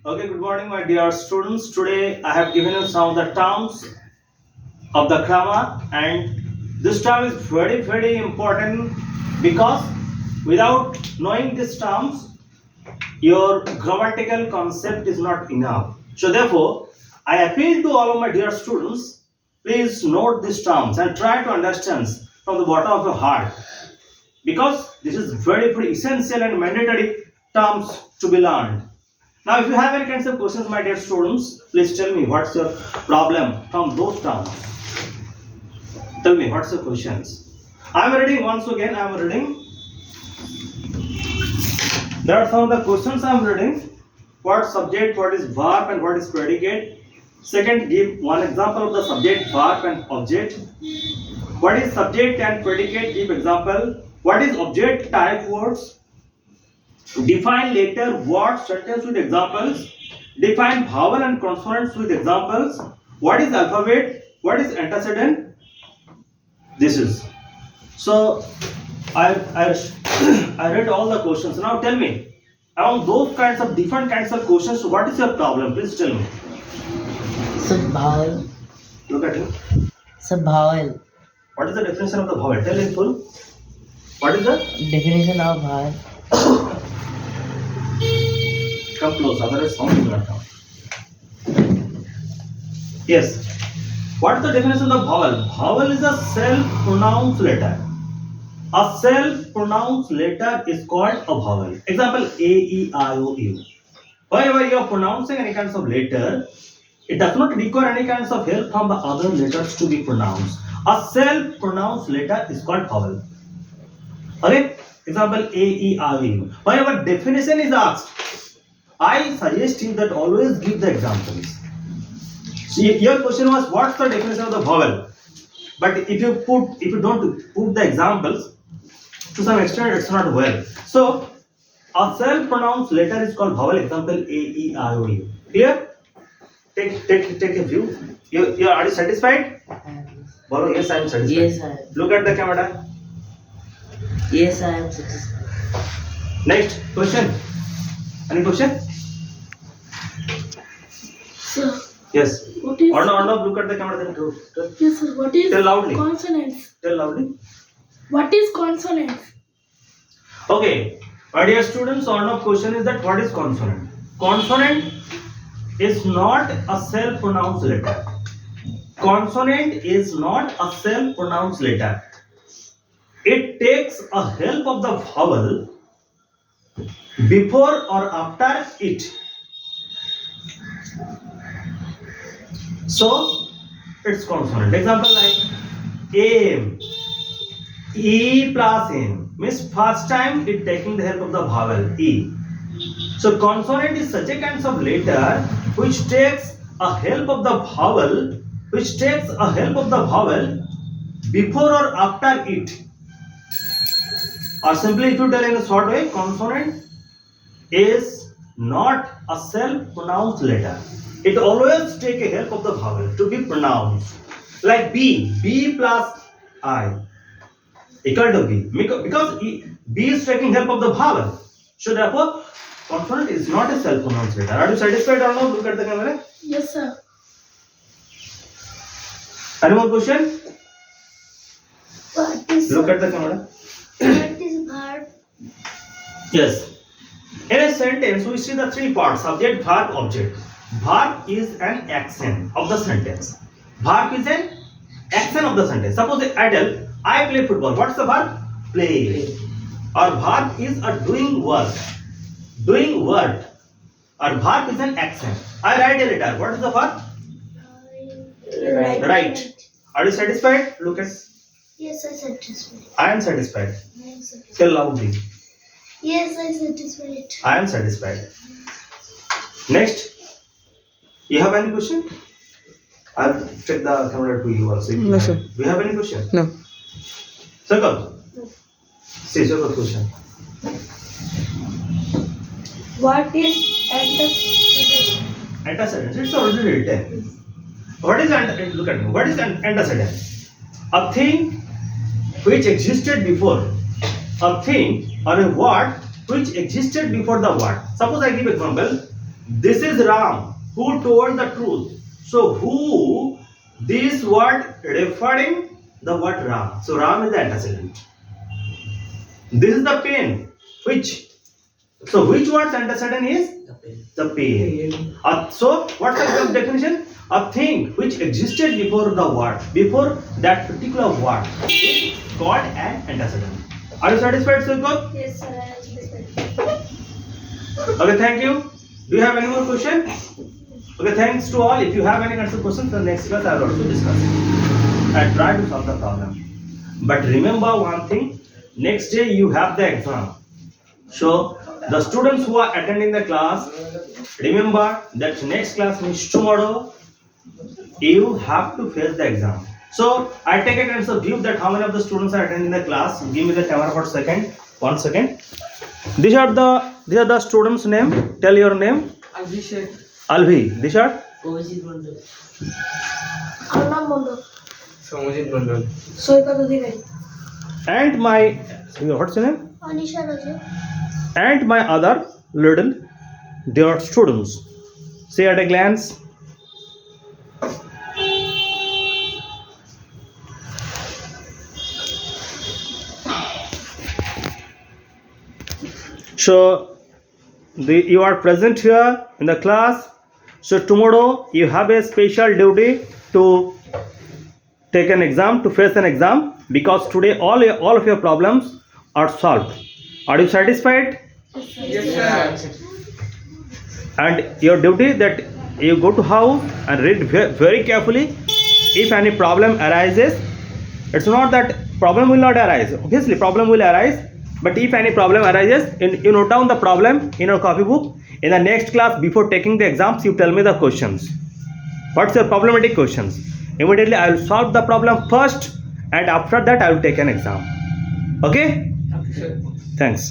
Okay, good morning, my dear students. Today I have given you some of the terms of the grammar, and this term is very important because without knowing these terms, your grammatical concept is not enough. So, therefore, I appeal to all of my dear students, please note these terms and try to understand from the bottom of your heart because this is very essential and mandatory terms to be learned. Now, if you have any kinds of questions, my dear students, please tell me what's your problem from those terms. Tell me what's your questions. I'm reading once again. I'm reading. There are some of the questions I'm reading. What subject, what is verb, and what is predicate. Second, give one example of the subject, verb, and object. What is subject and predicate? Give example. What is object type words? Define letter, word, sentence with examples. Define vowel and consonants with examples. What is alphabet? What is antecedent? This is. So, I I read all the questions. Now tell me, among those kinds of different kinds of questions, what is your problem? Please tell me. Sir, vowel. Look at it. Sir, vowel. What is the definition of the vowel? Tell in full. What is the? Definition of vowel. Come close, otherwise sound will not come. Yes. What is the definition of vowel? Vowel is a self-pronounced letter. A self-pronounced letter is called a vowel. Example A, E, I, O, U. Whenever you are pronouncing any kinds of letter, it does not require any kinds of help from the other letters to be pronounced. A self-pronounced letter is called vowel. Okay? Example A, E, I, O, U. Whenever definition is asked, I suggest you that always give the examples. So your question was what's the definition of the vowel? But if you don't put the examples, to some extent it's not well. So a self-pronounced letter is called vowel. Example A, E, I, O, U. Clear? Take a view. You are you satisfied? Bolo, yes, I am satisfied. Yes, I am. Look at the camera. Yes, I am satisfied. Next question. Any question? Sir, Yes. what is Or no, look at the camera then too. yes, sir, what is Tell loudly. consonants? Tell loudly. What is consonants? Okay. My dear students, one of question is that what is consonant? Consonant is not a self-pronounced letter. Consonant is not a self-pronounced letter. It takes a help of the vowel before or after it. So, it's consonant. Example like M, E plus N means first time it taking the help of the vowel E. So, consonant is such a kind of letter which takes a help of the vowel, before or after it. Or simply, if you tell in a short way, consonant is not a self-pronounced letter. It always take a help of the vowel to be pronounced. Like B plus I equal to B. Because B is taking help of the vowel. So therefore, consonant is not a self-pronounced letter. Are you satisfied or not? Look at the camera. Yes, sir. Any more question? What is Look at the camera. what is verb? Yes. In a sentence, we see the three parts: subject, verb, object. Verb is an action of the sentence. Verb is an action of the sentence. Suppose I tell, I play football. What's the verb? Play. Or verb is a doing work. Doing work. Or verb is an action. I write a letter. What is the verb? Right. Are you satisfied? Look at. Yes, I satisfied. I am satisfied. I am satisfied. Tell loudly. Yes, I satisfied. I am satisfied. Next. You have any question? I'll check the camera to you also. No, sir. Do you have any question? No. Circle. See, circle question. What is antecedent? Antecedent. It's already written. What is antecedent? Look at me. What is antecedent? A thing which existed before. A thing or a word which existed before the word. Suppose I give example. This is Ram who told the truth. So who this word referring the word Ram. So Ram is the antecedent. This is the pen. Which? So which word's antecedent is? The pen. So what's the definition? A thing which existed before the word, before that particular word is called an antecedent. Are you satisfied, Sulkot? Yes, sir, I am satisfied. Okay, thank you. Do you have any more question? Okay, thanks to all. If you have any kinds of questions, the next class I will also discuss it and try to solve the problem. But remember one thing, next day you have the exam. So the students who are attending the class, remember that next class means tomorrow you have to face the exam. So I take a kind of view that how many of the students are attending the class. Give me the camera for a second. 1 second. These are the students' name. Tell your name. Alvi. These are Abhijit Mondal আমার নাম মন্ডল সমজিৎ মন্ডল সৈকত অধিকারী and my what's your name? Anisha Raju And my other little dear students. See at a glance. So you are present here in the class. So tomorrow you have a special duty to take an exam, to face an exam, because today all of your problems are solved. Are you satisfied? Yes, sir. And your duty that you go to house and read very carefully. If any problem arises, it's not that problem will not arise. Obviously problem will arise, but if any problem arises, you note down the problem in your copybook. In the next class, before taking the exams, you tell me the questions. What's your problematic questions? Immediately I will solve the problem first, and after that I will take an exam. Okay? Sir. Thanks.